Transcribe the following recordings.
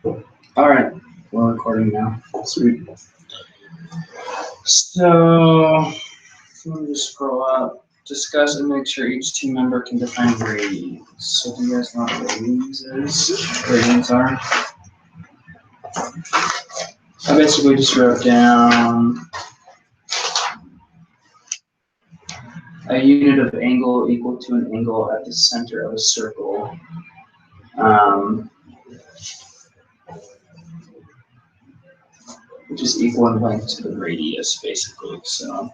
All right, we're recording now. Sweet. So let me just scroll up. Discuss and make sure each team member can define ratings. So do you guys know what ratings are? I basically just wrote down a unit of angle equal to an angle at the center of a circle. Which is equal in length to the radius, basically. So,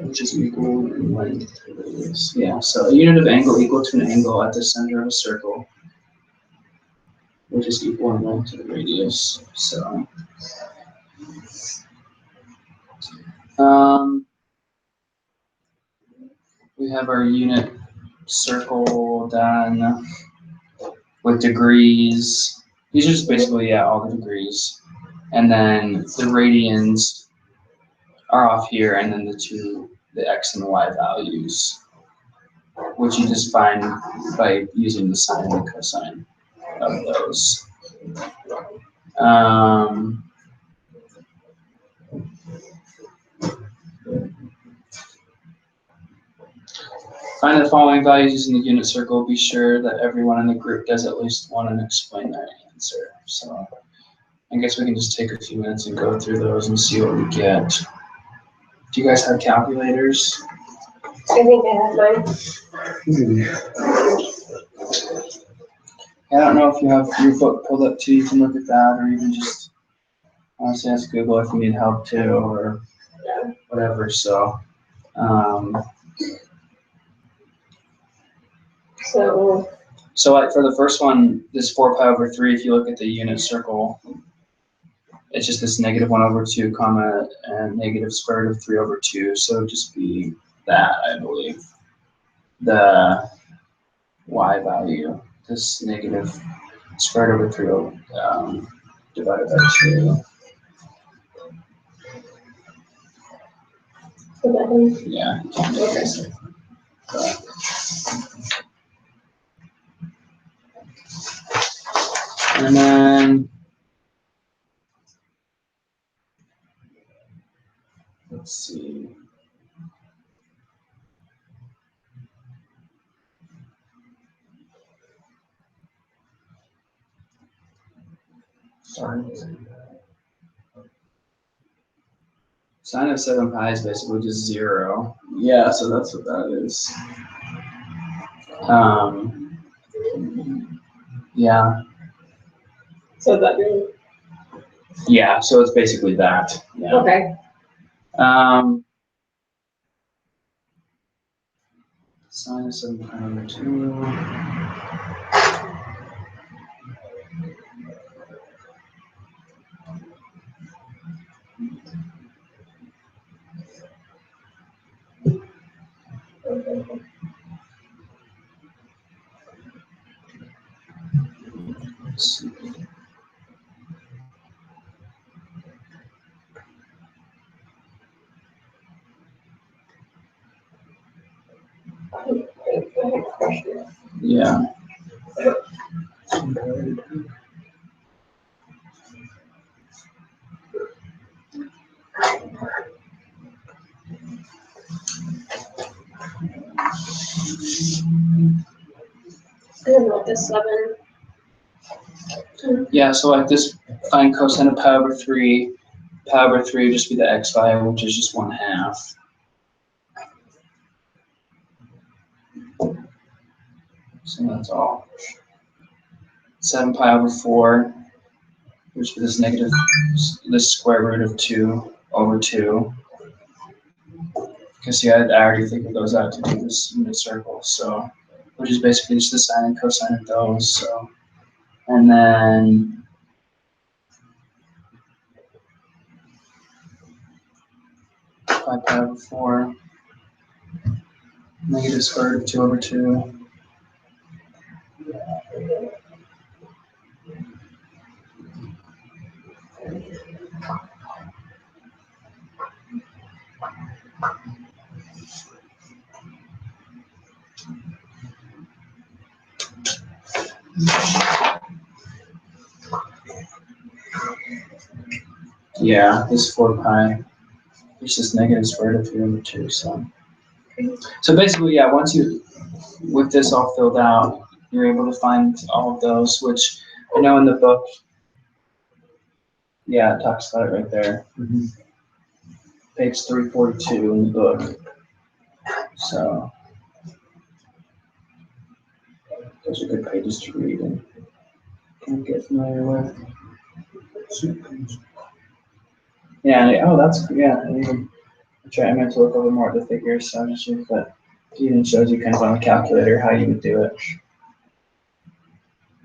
which is equal in length to the radius. Yeah, so a unit of angle equal to an angle at the center of a circle, which is equal in length to the radius. So, we have our unit circle done with degrees. These are just basically, all the degrees. And then the radians are off here, and then the x and the y values, which you just find by using the sine and the cosine of those. Find the following values using the unit circle. Be sure that everyone in the group does at least one and explain their answer. So I guess we can just take a few minutes and go through those and see what we get. Do you guys have calculators? I think I have mine. I don't know if you have your book pulled up too, you can look at that, or even just honestly ask Google if you need help too, or whatever. So, so like for the first one, this 4 pi over 3, if you look at the unit circle, it's just this -1/2, comma, and negative square root of 3 over 2. So it would just be that, I believe. The y value, this negative square root over 3 divided by 2. Yeah. And then let's see. Sorry. Sine of 7 pi is basically just 0. Yeah, so that's what that is. Yeah. So that means? Yeah, so it's basically that. Yeah. Okay. Sine of 7 pi over 2. Let's see. Yeah. And what the 7? Yeah, so like this, find cosine of pi over 3. Pi over 3 would just be the x value, which is just 1/2. So that's all. 7 pi over 4, which is this square root of 2 over 2. Because see, I already figured those out to do this unit circle, so which is basically just the sine and cosine of those. So, and then 5 pi over 4, negative square root of 2 over 2. Yeah, this 4 pi, it's just negative square root of 3 over 2, so. So basically, yeah, once you, with this all filled out, you're able to find all of those, which I know in the book, yeah, it talks about it right there. Page 342 in the book. So those are good pages to read and kind of get familiar with. Yeah, oh, that's, yeah, and even, I meant to look over more at the figures, so I just use that. It even shows you kind of on the calculator how you would do it.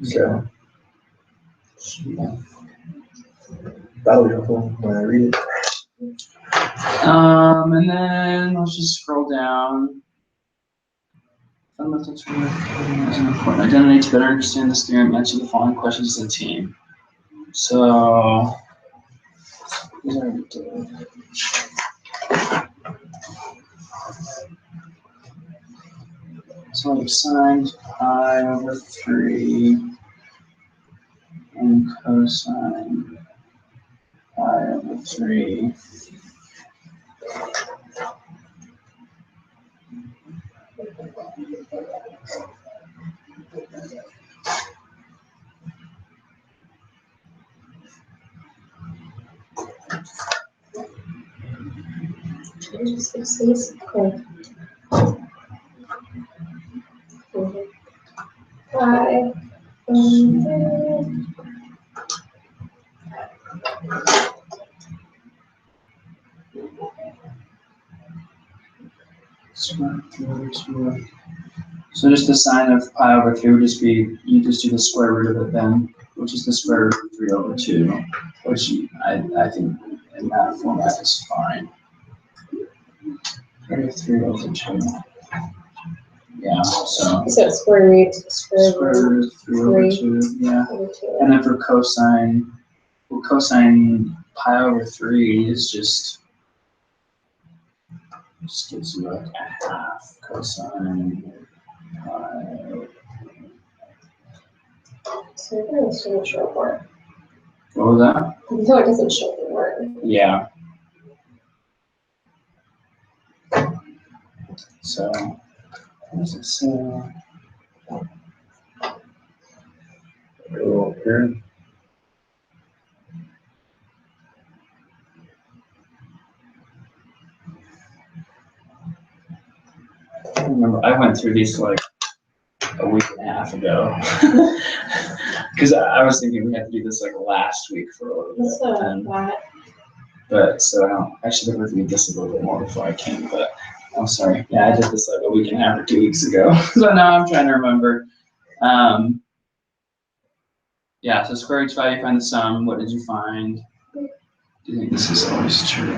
So, yeah. That'll be helpful when I read it. And then let's just scroll down. Fundamental term is an important identity to better understand this theorem. Answer the following questions as a team. So, these are the so like sine pi over 3 and cosine pi over 3. Just this. Cool. Hi. So just the sine of pi over 3 would just be, you just do the square root of it then, which is the square root of 3 over 2, which I think in that format is fine. 3 over 2. Yeah, so. So square root, Square root of 3 over 2, yeah. And then for cosine, well, cosine pi over 3 is just gives you like a half cosine pi. So it doesn't show for it. What was that? No, it doesn't show the word. Yeah. So, what does it say? Go here. I remember I went through these like a week and a half ago. Because I was thinking we had to do this like last week for a little What's bit. And, that? but so I should have reviewed this a little bit more before I came, but I'm sorry. Yeah, I did this like a week and a half or 2 weeks ago. So now I'm trying to remember. Yeah, so square each value, find the sum. What did you find? Do you think this is always true?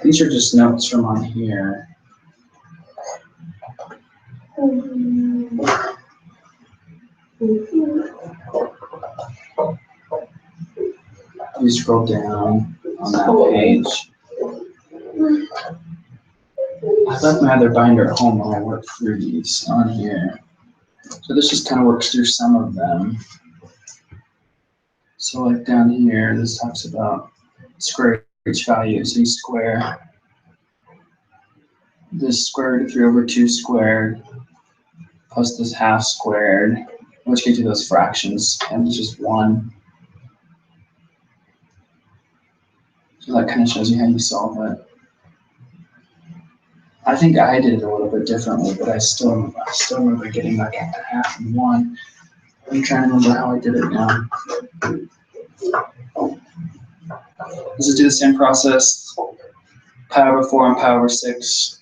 These are just notes from on here. You scroll down on that page. I left my other binder at home when I worked through these on here. So this just kind of works through some of them. So like down here, this talks about square each value. So you square this square root of 3 over 2 squared plus this half squared, which gives you those fractions, and it's just 1. So that kind of shows you how you solve it. I think I did it a little bit differently, but I still remember getting like a half and 1. I'm trying to remember how I did it now. Let's just do the same process. Pi over 4 and pi over 6.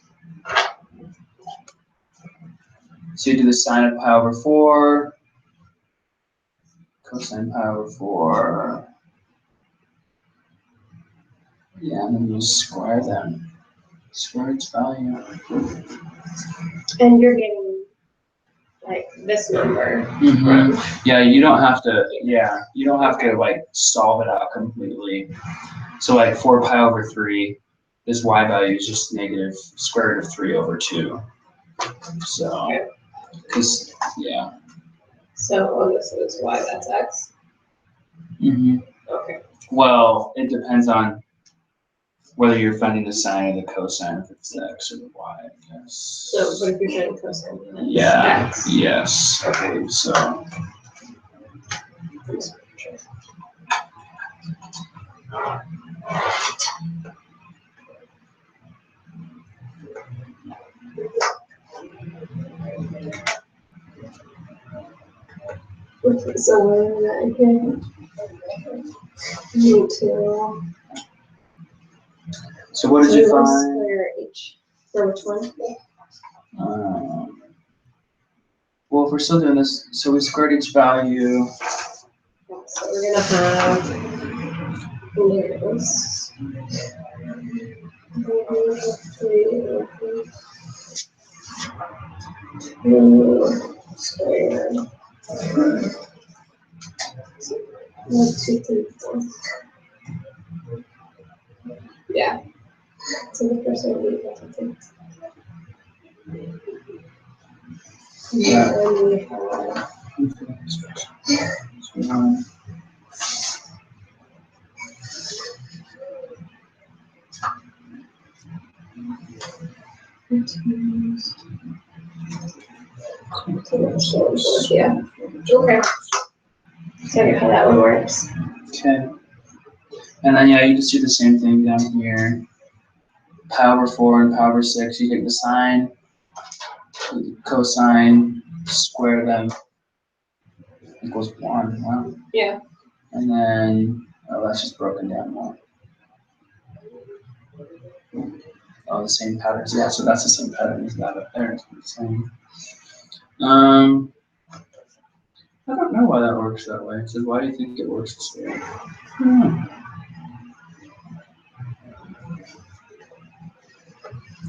So you do the sine of pi over 4, cosine pi over 4. Yeah, and then you square them. square its value. And you're getting like this number. Yeah, you don't have to. Yeah, you don't have to like solve it out completely. So like 4 pi over 3, this y value is just negative square root of 3 over 2. So, because yeah. So on this is y, that's x. Okay. Well, it depends on whether you're finding the sine or the cosine, if it's the x or the y, I guess. So, but if you're trying to cosine, then it's Yeah. x. Yes. Okay. So. Okay, so we're again. Need to. So what did you find? Square h. For which one? Well, if we're still doing this, so we squared each value. So we're gonna have negatives. Squared. 1, 2, 3, 4. Yeah. So the first one we have to. Yeah. And we have. Yeah. Okay. So how that one works. Okay. And then yeah, you just do the same thing down here. Pi over 4 and pi over 6. You take the sine, cosine, square them. Equals 1. Wow. Yeah. And then that's just broken down more. Oh, the same patterns. Yeah, so that's the same pattern as that up there. It's the same. I don't know why that works that way. So why do you think it works this way?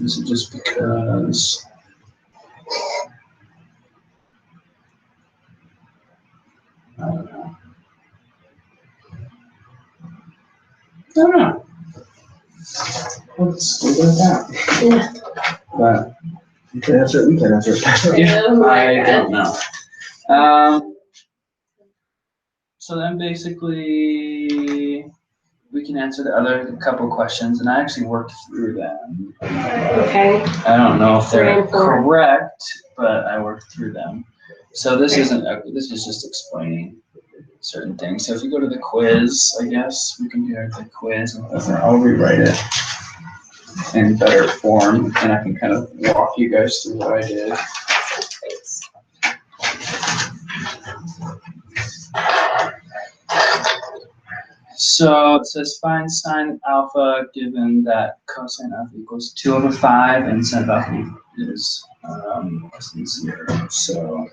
Is it just because? I don't know. Let's go with that. Yeah. But You can answer it, we can answer it. yeah, Oh my I God. don't know. So then basically we can answer the other couple questions, and I actually worked through them. Okay. I don't know if 3 they're and 4. correct, but I worked through them. So this isn't, this is just explaining certain things. So if you go to the quiz, I guess we can do the quiz, and I'll rewrite it in better form, and I can kind of walk you guys through what I did. So it says find sine alpha given that cosine alpha equals 2 over 5 and sine alpha is less than 0. So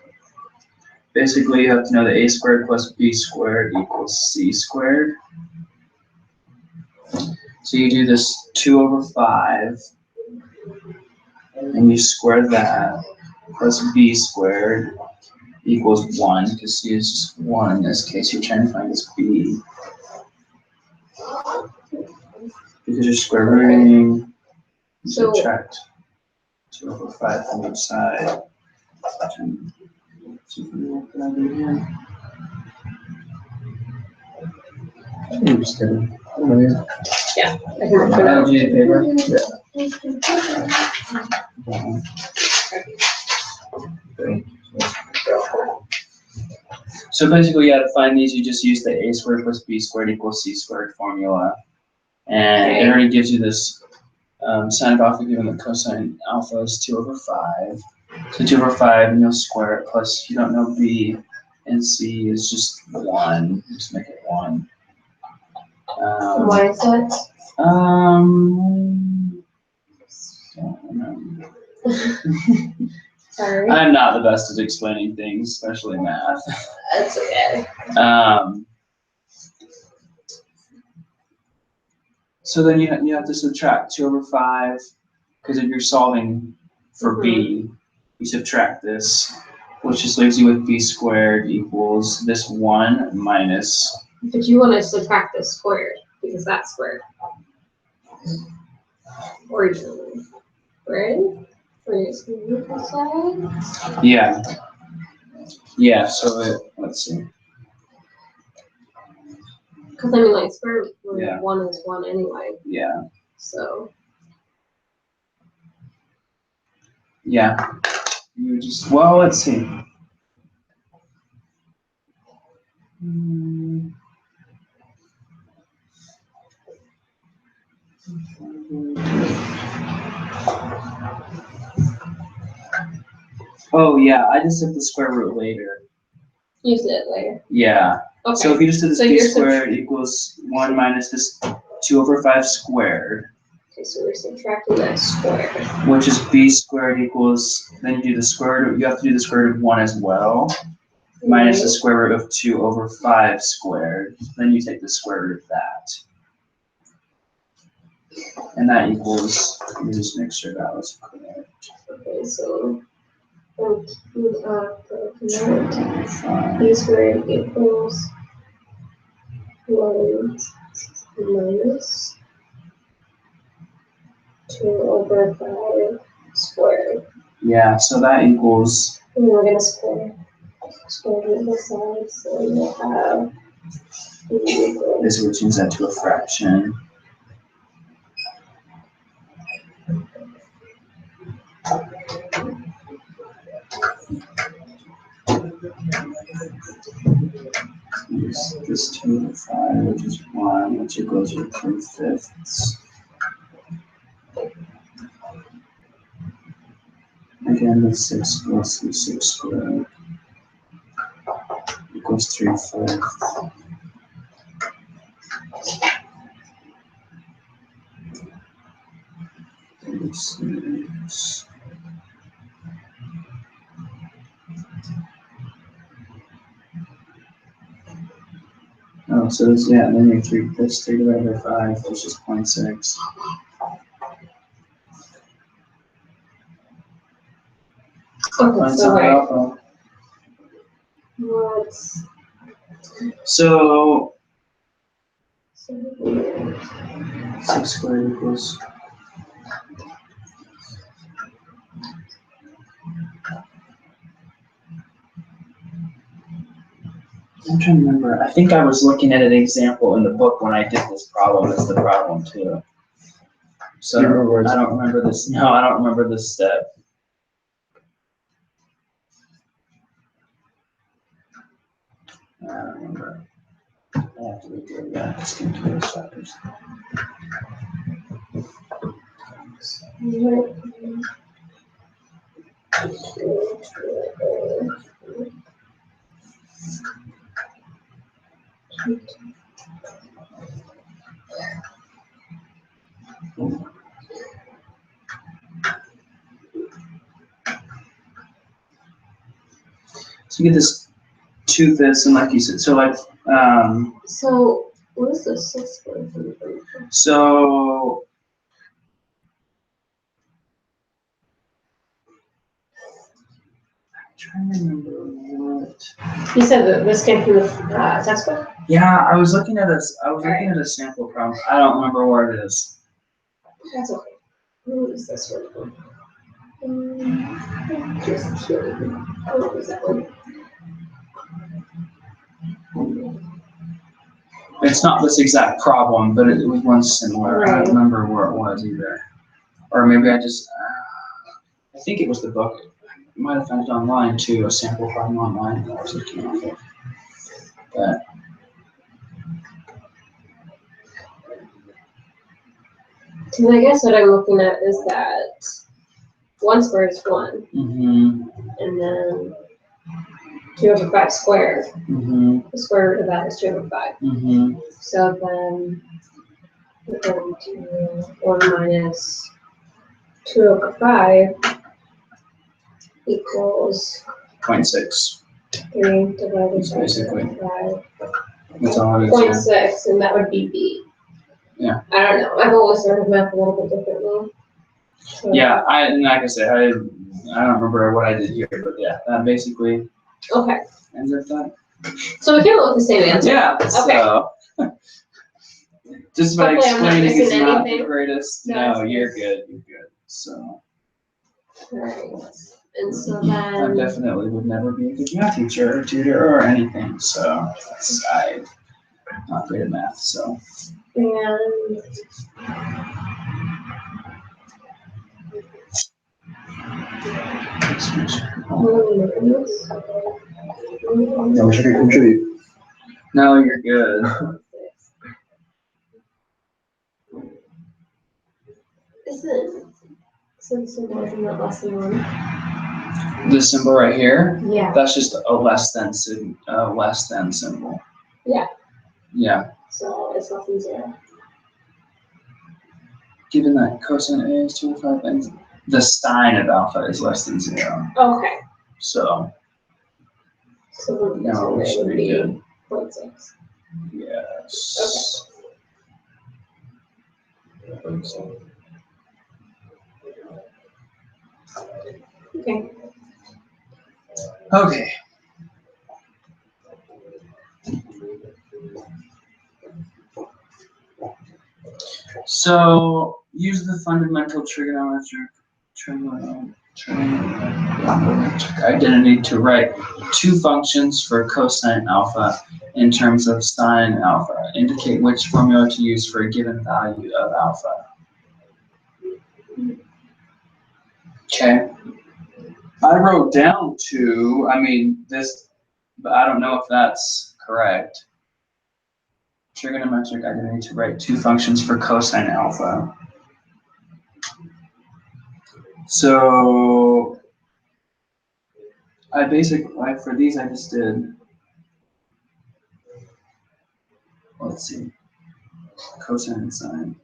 basically you have to know that a squared plus b squared equals c squared. So you do this 2 over 5 and you square that plus b squared equals 1 because c is just 1 in this case. You're trying to find this b. Because you're square rooting, you So- subtract 2 over 5 from each side. See if we work that out here. I'm just kidding. Oh, yeah. Yeah. I can work it I'll out. do the paper. So basically, yeah, to find these, you just use the a squared plus b squared equals c squared formula. And it already gives you this sine of alpha given that cosine alpha is 2 over 5. So 2 over 5, and you'll square it, plus you don't know b and c is just 1. Just make it 1. Why is that? Don't remember. Sorry. I'm not the best at explaining things, especially math. That's okay. So then you have to subtract 2 over 5 because if you're solving for b, you subtract this, which just leaves you with b squared equals this 1 minus, But you want to subtract this squared because that's squared. Originally, right? For your square side. yeah. Yeah, so let's see. Because I mean, like square root Yeah. of 1 is 1 anyway. Yeah, So yeah. You just, well, let's see. Oh, yeah, I just took the square root later. use it later. Yeah, Okay. so if you just did this So b you're squared equals 1 minus this 2/5 squared, Okay, so we're subtracting that square. which is b squared equals, then you do the square root, you have to do the square root of 1 as well, minus the square root of 2/5 squared, then you take the square root of that. And that equals, let me just make sure that was correct. Okay, so b 5. squared equals 1 minus 2/5 squared. Yeah, so that equals, And we're gonna square root both sides, so we'll have b equals this would change that to a fraction. This 2/5, which is 1, which equals your 3/5. Again, the 6 plus the 6 squared equals 3/5. Oh, so it's, yeah, then you 3, that's 3 divided by 5, which is 0.6. Okay, Find so some wait, alpha. what's So so 6 squared equals. I'm trying to remember. I think I was looking at an example in the book when I did this problem. It's the problem too. So Do you remember where it's- I don't remember this. No, I don't remember this step. I don't remember. I have to redo it. Yeah, it's going to be those chapters. So you get this 2/5, and like you said, so like So what is the 6 squared root? so I'm trying to remember what. You said that this came from the textbook? Yeah, I was looking at a sample problem. I don't remember where it is. That's okay. Who is this one? Just here. What was that one? It's not this exact problem, but it was one similar. I don't remember where it was either. Or maybe I just, I think it was the book. I might have found it online too, a sample problem online that I was looking at. But So I guess what I'm looking at is that 1 squared is 1, and then 2/5 squared. The square root of that is 2/5. So then we're going to 1 minus 2/5 equals 0.6. 3 divided It's by basically- 5. That's all it is. Yeah. 0.6, and that would be B. Yeah. I don't know. I've always learned math a little bit differently. So- Yeah, and like I said, I don't remember what I did here, but yeah, that basically Okay, ends up that. so we came up with the same answer. Yeah, Okay. so. Just by Hopefully I'm not explaining is missing not the anything. greatest. No, No, it's you're good. good, so. Right, and so I then, definitely would never be a good math teacher or tutor or anything, so I'm not great at math, so. and I wish I could contribute. No, you're good. Isn't that less than one? This symbol right here, Yeah, that's just a less than symbol. Yeah. Yeah, so it's less than 0. given that cosine A is 2.5 and the sine of alpha is less than 0, Okay, so, so the no, we next should one would be be good. 0.6. Yes. Okay, Okay. So use the fundamental trigonometric identity to write two functions for cosine alpha in terms of sine alpha. Indicate which formula to use for a given value of alpha. Okay. I wrote down two, this, but I don't know if that's correct. Trigonometric identity to write two functions for cosine alpha. So for these I just did, let's see, cosine and sine.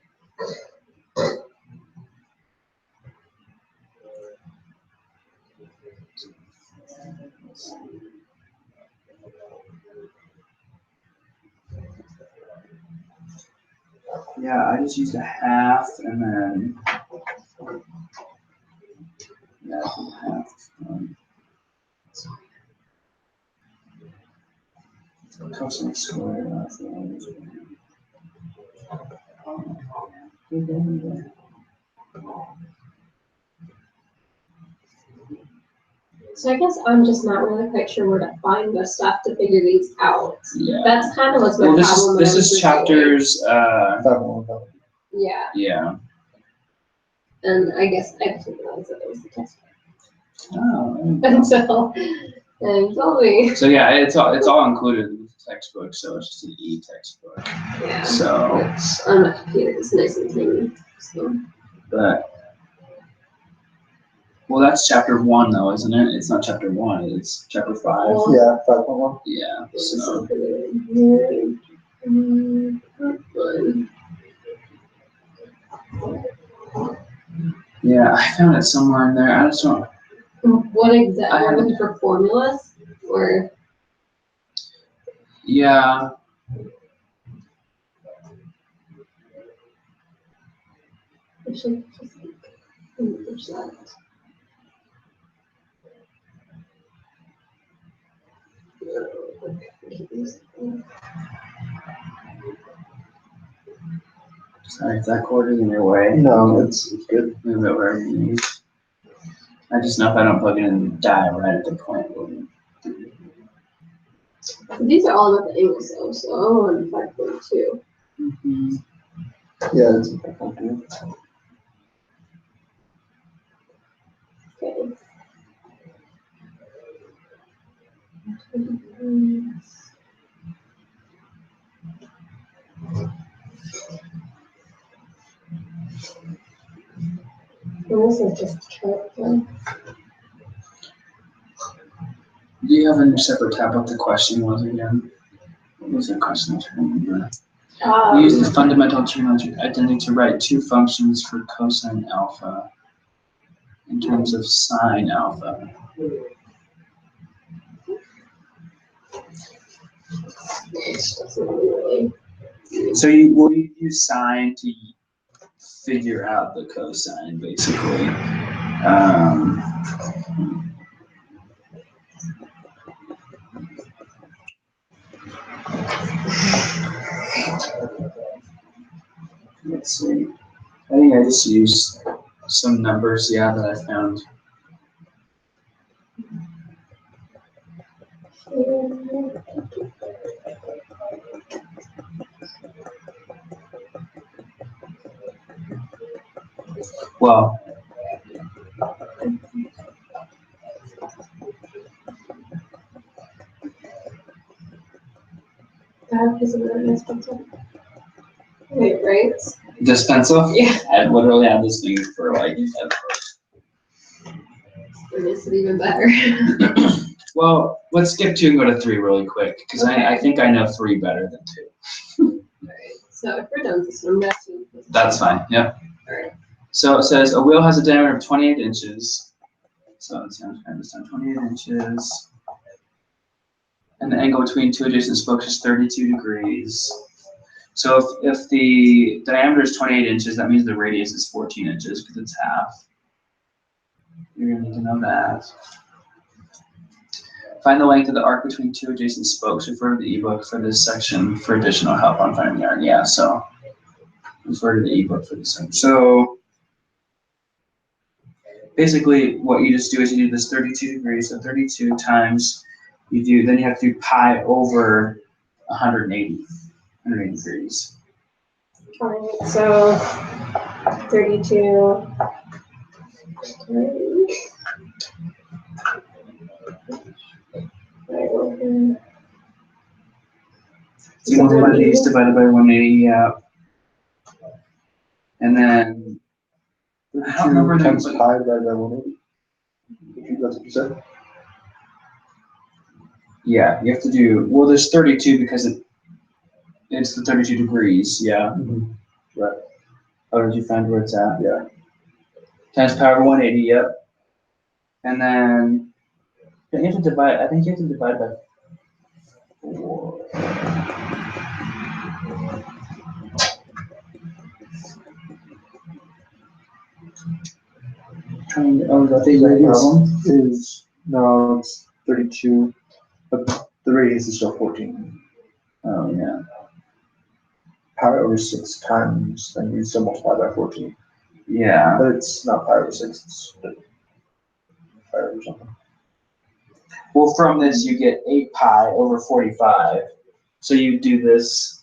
Yeah, I just used a half and then half. Cosine squared. so I guess I'm just not really quite sure where to find the stuff to figure these out. Yeah. That's kind of what's my Well, problem. this when is I was reviewing. chapters. Yeah, Yeah. and I guess I didn't realize that it was the test Oh. until and told me. So yeah, it's all included in the textbook, so it's just an e-textbook. Yeah. So, Which on my computer is nice and tiny. So. but well, that's chapter 1 though, isn't it? It's not chapter 1. It's chapter 5. Well, Yeah, 5.1. Yeah. So so. yeah, I found it somewhere in there. I just don't. What exactly? I have- Looking for formulas or? Yeah. Actually, just there's that. Sorry if that cord is in your way. No, it's good. Move it wherever you need. I just know if I don't plug it in and die right at the point. These are all about the English though, so I'm on 5.2. Mm-hmm. Yeah, it's 5.2. Okay. Well, this is just a chart. Then. Do you have in your separate tab what the question was again? What was the question? I don't remember. Use the fundamental trigonometric identity to write two functions for cosine alpha in terms of sine alpha. So will you use sine to figure out the cosine, basically. Let's see. I think I just used some numbers, yeah, that I found. Well, That is a really nice pencil. Wait, right? this pencil? Yeah. I've literally had this thing for like ever. It makes it even better. Well, let's skip 2 and go to 3 really quick, because I think I know 3 better than 2. Alright, so if we're done with this one, That's fine, yep. Alright. So it says a wheel has a diameter of 28 inches. So let's times 28 inches. And the angle between 2 adjacent spokes is 32 degrees. So if the diameter is 28 inches, that means the radius is 14 inches because it's half. You're gonna need to know that. Find the length of the arc between 2 adjacent spokes. Refer to the ebook for this section for additional help on finding the arc. Yeah, so refer to the ebook for this section. So basically what you just do is you do this 32 degrees, so 32 times then you have to do pi over 180 degrees. Alright, so 32. So you multiply these divided by 180, yeah. And then, I don't remember the times pi divided by 180. That's what you said? Yeah, you have to do, well, there's 32 because it's the 32 degrees, yeah. Right. Oh, did you find where it's at? Yeah. Times pi over 180, yep. And then, I think you have to divide by 4. Oh, is that the problem? No, it's 32, but the radius is still 14. Oh, yeah. Pi over 6 times, then you still multiply by 14. Yeah. But it's not pi over 6, it's pi over something. Well, from this you get 8 pi over 45. So you do this.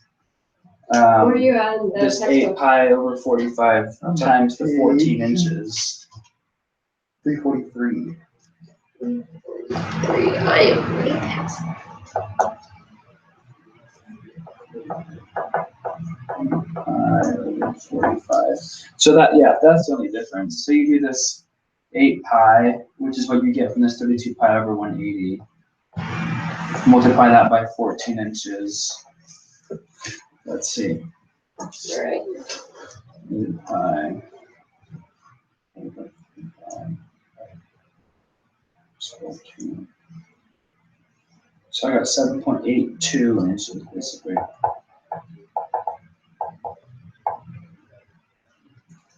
What are you at? This 8 pi over 45 times the 14 inches. 343. 3. I am great at 45. So that's the only difference. So you do this 8 pi, which is what you get from this 32 pi over 180. Multiply that by 14 inches. Let's see. Alright. 8 pi. Over 45. 14. So I got 7.82 inches basically.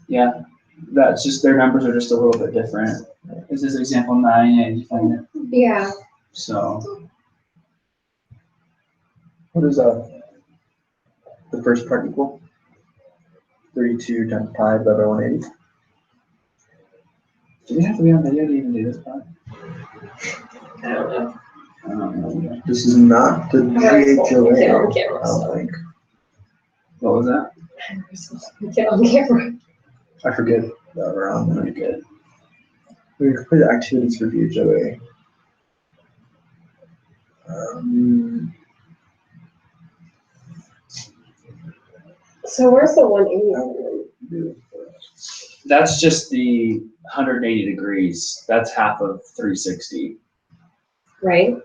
Yeah, that's just, their numbers are just a little bit different. This is example 9, and you find it. Yeah. So, What is the first part equal? 32 times pi divided by 180. do we have to be on video to even do this part? I don't know. I don't know. This is not the GHOA, Get on I camera. don't think. What was that? Get on camera. I forget that we're on. Pretty good. We complete the activities for DHOA. So where's the 180? That's just the 180 degrees. That's half of 360. Right?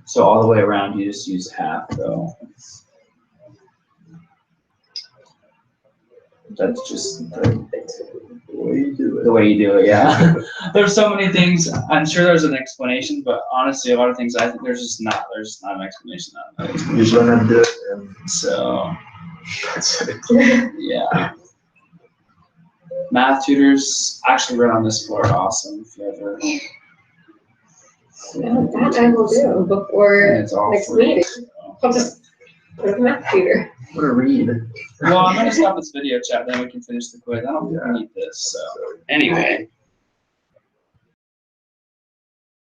So all the way around, you just use half, though. That's just the way you do it. The way you do it, yeah. There's so many things. I'm sure there's an explanation, but honestly, a lot of things I think there's not an explanation on that. You just learn how to do it, and So that's it. yeah. Math tutors actually right on this floor are awesome. If you ever, That I will do before it's all next free. meeting. So. I'll just put a math tutor. What a read. Well, I'm gonna stop this video chat, then we can finish the quiz. I don't think we need this, so. Anyway,